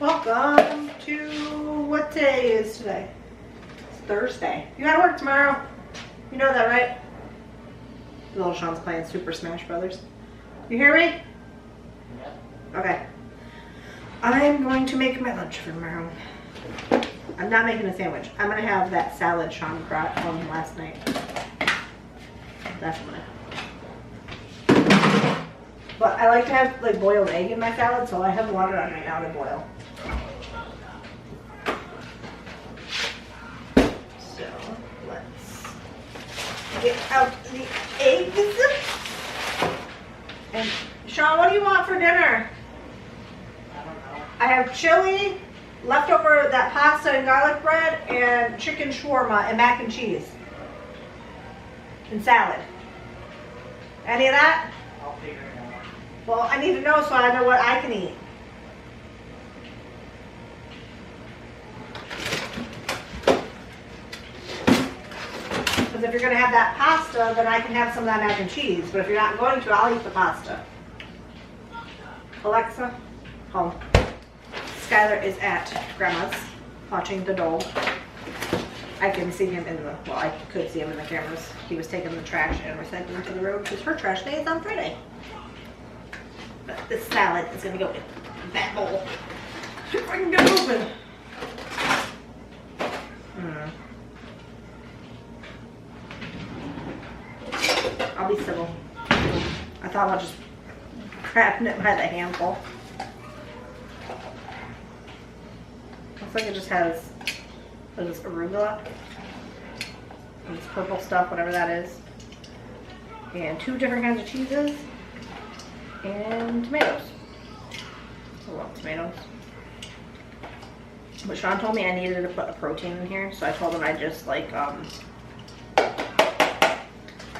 Welcome to what day is today? It's Thursday. You gotta work tomorrow. You know that, right? Little Sean's playing Super Smash Brothers. You hear me? Yeah. Okay. I'm going to make my lunch for tomorrow. I'm not making a sandwich. I'm gonna have that salad Sean brought home last night. That's what I'm gonna. But I like to have like boiled egg in my salad, so I have water on right now to boil. So let's get out the eggs. And Sean, what do you want for dinner? I don't know. I have chili, leftover that pasta and garlic bread, and chicken shawarma and mac and cheese. And salad. Any of that? I'll figure it out. Well, I need to know so I know what I can eat. Because if you're going to have that pasta, then I can have some of that mac and cheese. But if you're not going to, I'll eat the pasta. Alexa, home. Skylar is at Grandma's watching the dog. I can see him in the, well, I could see him in the cameras. He was taking the trash and recycling to the road because her trash day is on Friday. But this salad is going to go in that bowl. See if I can get it open. I'll be civil. I thought about just grabbing it by the handful. Looks like it just has, what is this, arugula? And this purple stuff, whatever that is. And 2 different kinds of cheeses. And tomatoes. I love tomatoes. But Sean told me I needed to put a protein in here, so I told him I'd just like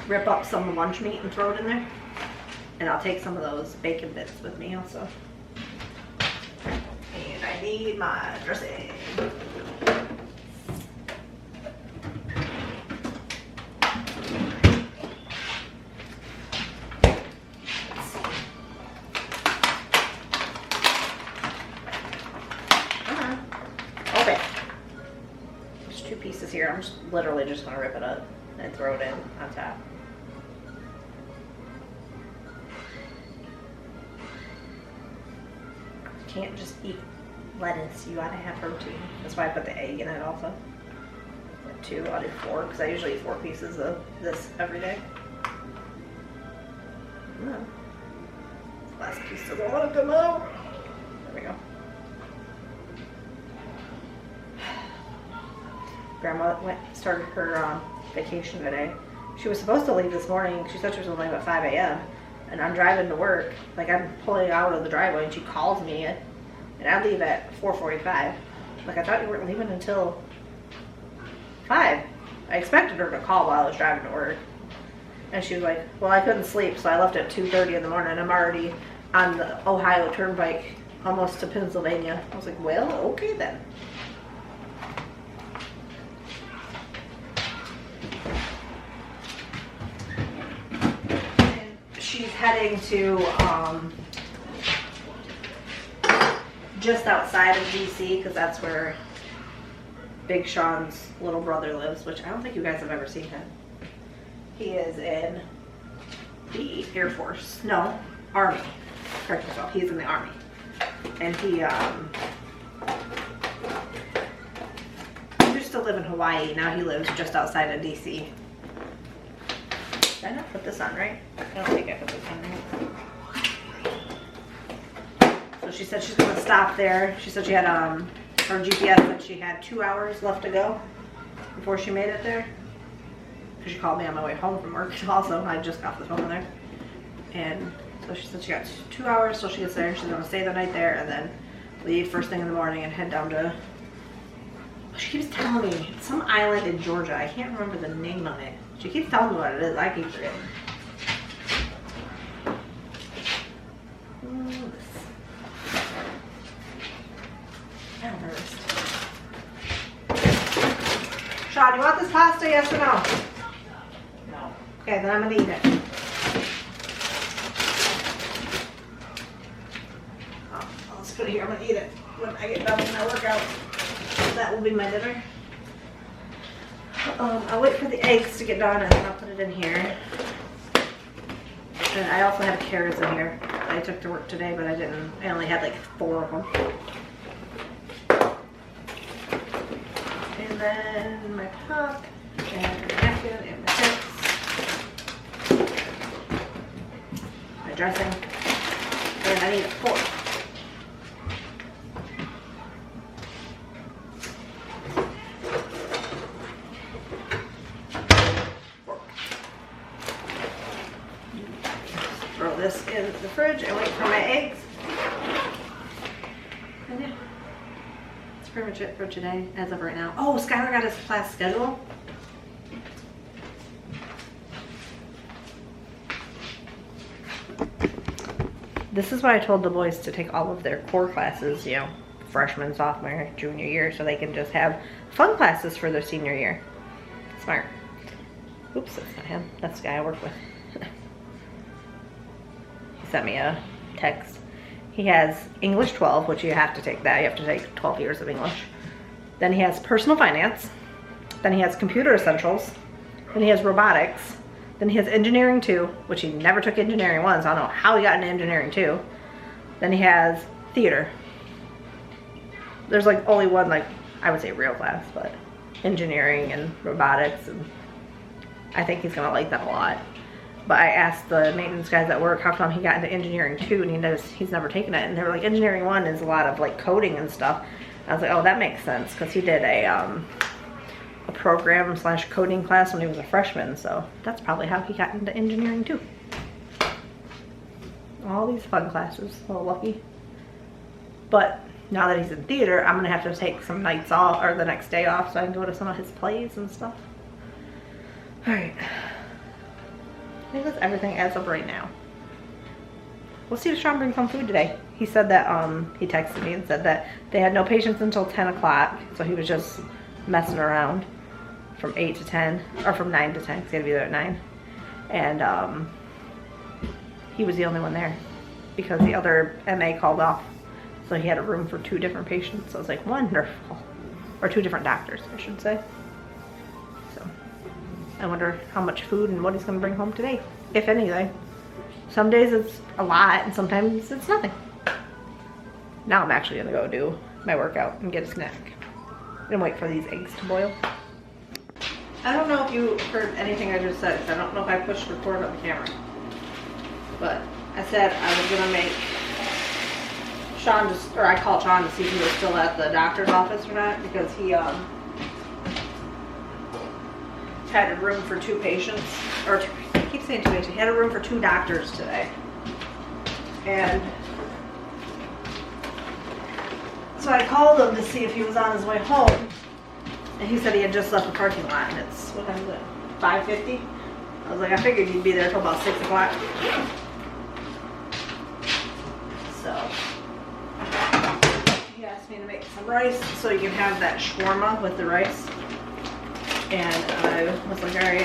rip up some lunch meat and throw it in there. And I'll take some of those bacon bits with me also. And I need my dressing. Okay. There's 2 pieces here. I'm just literally just gonna rip it up and throw it in on top. You can't just eat lettuce. You gotta have protein. That's why I put the egg in it also. 2, I'll do 4 because I usually eat 4 pieces of this every day. No. Last piece doesn't want to come out. There we go. Grandma started her vacation today. She was supposed to leave this morning. She said she was going to leave at 5 a.m. And I'm driving to work. Like, I'm pulling out of the driveway and she calls me. And I leave at 4:45. Like, I thought you weren't leaving until 5. I expected her to call while I was driving to work. And she was like, well, I couldn't sleep, so I left at 2:30 in the morning. I'm already on the Ohio Turnpike almost to Pennsylvania. I was like, well, okay then. She's heading to just outside of DC because that's where Big Sean's little brother lives, which I don't think you guys have ever seen him. He is in the Air Force. No, Army. Correct yourself. He's in the Army. And he used to live in Hawaii. Now he lives just outside of DC. Did I not put this on right? I don't think I put this on right. So she said she's gonna stop there. She said she had her GPS said she had 2 hours left to go before she made it there. Because she called me on my way home from work also. I just got off the phone with her. And so she said she got 2 hours till she gets there. She's gonna stay the night there and then leave first thing in the morning and head down to, she keeps telling me, it's some island in Georgia. I can't remember the name of it. She keeps telling me what it is. I keep forgetting. Sean, you want this pasta, yes or no? No. Okay, then I'm gonna eat it. Oh, I'll just put it here, I'm gonna eat it. when I get done with my workout. That will be my dinner. I'll wait for the eggs to get done and then I'll put it in here. And I also have carrots in here. I took to work today, but I only had like 4 of them. And then my pop and my napkin and my chips. My dressing. And I need a fork. Throw this in the fridge and wait for my eggs. And yeah, that's pretty much it for today as of right now. Oh, Skylar got his class schedule. This is why I told the boys to take all of their core classes, you know, freshman, sophomore, junior year, so they can just have fun classes for their senior year. Smart. Oops, that's not him. That's the guy I work with. He sent me a text. He has English 12, which you have to take that. You have to take 12 years of English. Then he has personal finance. Then he has computer essentials. Then he has robotics. Then he has engineering 2, which he never took engineering 1, so I don't know how he got into engineering 2. Then he has theater. There's like only one, like, I would say real class, but engineering and robotics, and I think he's gonna like that a lot. But I asked the maintenance guys at work how come he got into engineering 2, and he's never taken it, and they were like, engineering 1 is a lot of like coding and stuff. I was like, oh, that makes sense, because he did a program / coding class when he was a freshman, so that's probably how he got into engineering 2. All these fun classes, so lucky. But now that he's in theater, I'm gonna have to take some nights off, or the next day off, so I can go to some of his plays and stuff. All right. I think that's everything as of right now. We'll see if Sean brings home food today. He said that, he texted me and said that they had no patients until 10 o'clock, so he was just messing around from 8 to 10, or from 9 to 10, because he had to be there at 9. And he was the only one there, because the other MA called off, so he had a room for 2 different patients. So I was like, wonderful. Or 2 different doctors, I should say. So I wonder how much food and what he's going to bring home today, if anything. Some days it's a lot, and sometimes it's nothing. Now I'm actually going to go do my workout and get a snack. And wait for these eggs to boil. I don't know if you heard anything I just said, 'cause I don't know if I pushed record on the camera. But I said I was going to make Sean I called Sean to see if he was still at the doctor's office or not, because he had a room for 2 patients, or I keep saying 2 patients, he had a room for 2 doctors today. And so I called him to see if he was on his way home, and he said he had just left the parking lot, and it's, what time is it, 5:50? I was like, I figured you'd be there till about 6 o'clock. So he asked me to make some rice so you can have that shawarma with the rice. And I was like, alright. I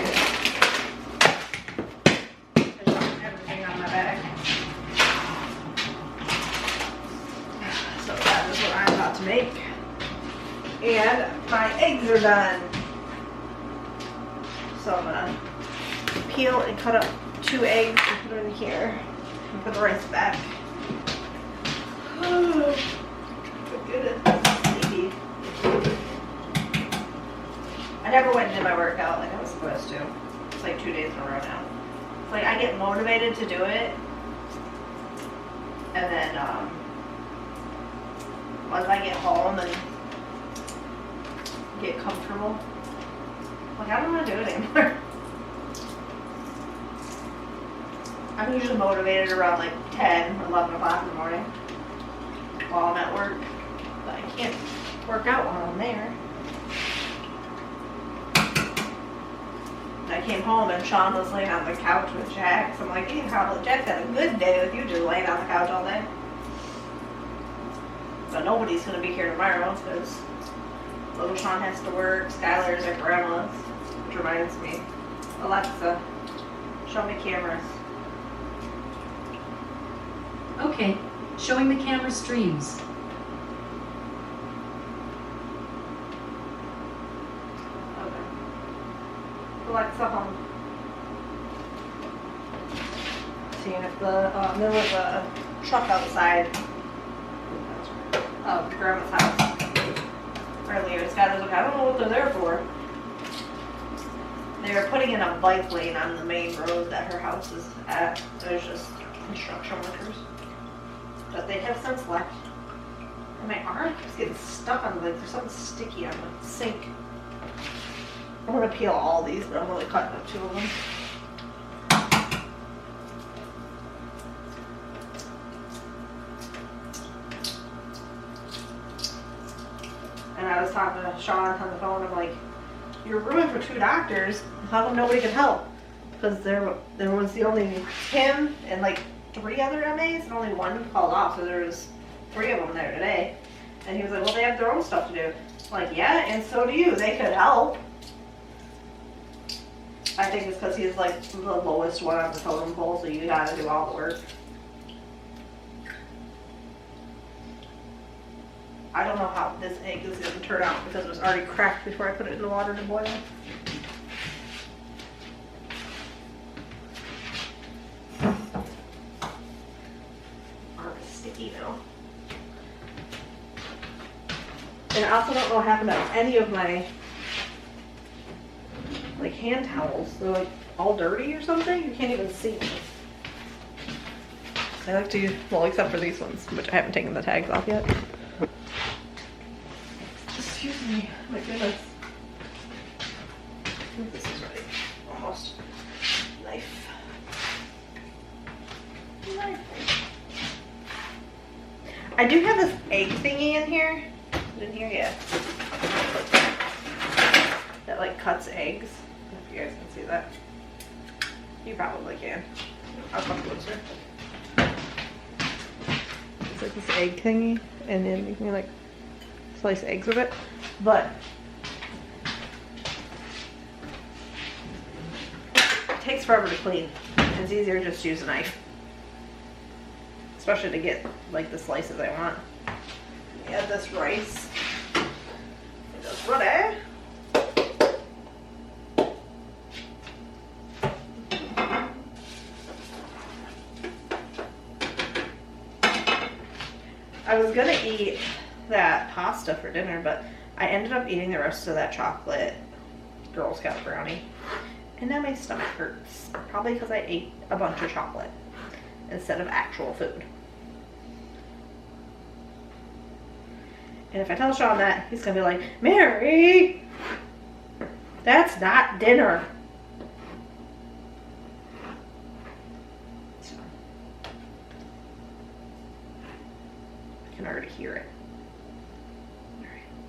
just everything on my bag. So that is what I'm about to make. And my eggs are done. So I'm gonna peel and cut up 2 eggs and put them in here. And put the rice back. Oh, goodness. Sleepy. I never went and did my workout like I was supposed to. It's like 2 days in a row now. It's like I get motivated to do it, and then once I get home and get comfortable, like I don't want to do it anymore. I'm usually motivated around like 10, 11 o'clock in the morning while I'm at work, but I can't work out while I'm there. I came home and Sean was laying on the couch with Jack. So I'm like, hey, Jack's had a good day with you just laying on the couch all day. So nobody's going to be here tomorrow because little Sean has to work. Skylar's at grandma's, which reminds me. Alexa, show me cameras. Okay, showing the camera streams. Alexa, seeing if there was a truck outside of Grandma's house earlier. Scott was like, I don't know what they're there for. They were putting in a bike lane on the main road that her house is at. There's just construction workers. But they have since left. And my arm keeps getting stuck on, like, there's something sticky on the sink. I'm gonna peel all these, but I'm only cutting up 2 of them. And I was talking to Sean on the phone. I'm like, you're rooming for 2 doctors. How come nobody can help? Because there was the only him and like 3 other MAs, and only 1 called off. So there was 3 of them there today. And he was like, well, they have their own stuff to do. I'm like, yeah, and so do you. They could help. I think it's because he's like the lowest one on the totem pole, so you gotta do all the work. I don't know how this egg is going to turn out because it was already cracked before I put it in the water to boil. Arm is sticky now. And I also don't know what happened to any of my like hand towels. They're like all dirty or something. You can't even see. I like to use, well, except for these ones, which I haven't taken the tags off yet. Excuse me, my goodness. I think this is ready. Almost. Knife. I do have this egg thingy in here. In here, yeah. That like cuts eggs. I don't know if you guys can see that. You probably can. I'll come closer. It's like this egg thingy, and then you can like slice eggs with it, but it takes forever to clean. It's easier to just use a knife, especially to get like the slices I want. Add this rice. It goes ready. I was gonna eat that pasta for dinner, but I ended up eating the rest of that chocolate Girl Scout brownie, and now my stomach hurts, probably because I ate a bunch of chocolate instead of actual food. And if I tell Sean that, he's gonna be like, Mary, that's not dinner. So, I can already hear it.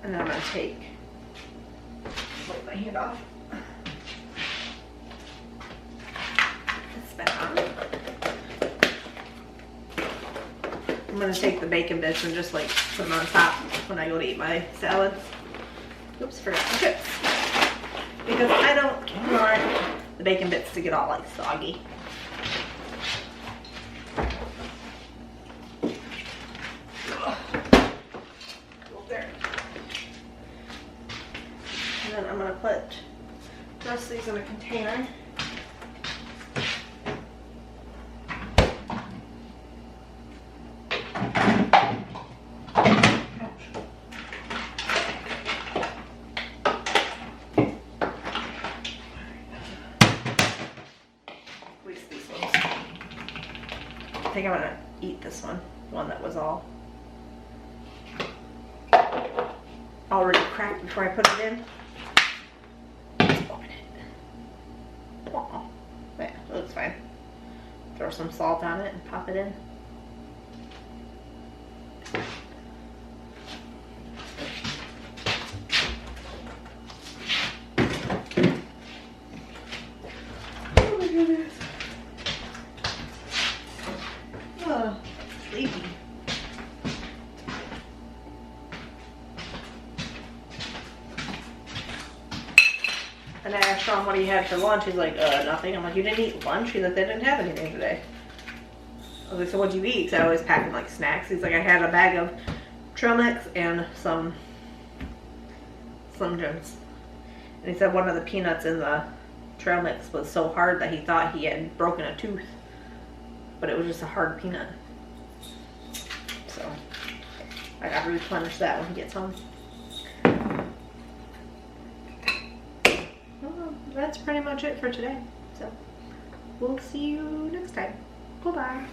And then I'm going to wipe my hand off. It's been on. I'm going to take the bacon bits and just like put them on top when I go to eat my salads. Oops, forgot the chips. Because I don't want the bacon bits to get all like soggy. And then I'm going to put the rest of these in a container. At least these ones. I think I'm going to eat this one that was all already cracked before I put it in. Yeah, it looks fine. Throw some salt on it and pop it in. Oh my goodness. Oh, sleepy. And I asked Sean what he had for lunch. He's like, nothing. I'm like, you didn't eat lunch? He's like, they didn't have anything today. I was like, so what'd you eat? Because I always pack him like snacks. He's like, I had a bag of trail mix and some Slim Jims. And he said one of the peanuts in the trail mix was so hard that he thought he had broken a tooth, but it was just a hard peanut. So I gotta replenish that when he gets home. Well, that's pretty much it for today. So we'll see you next time. Bye-bye.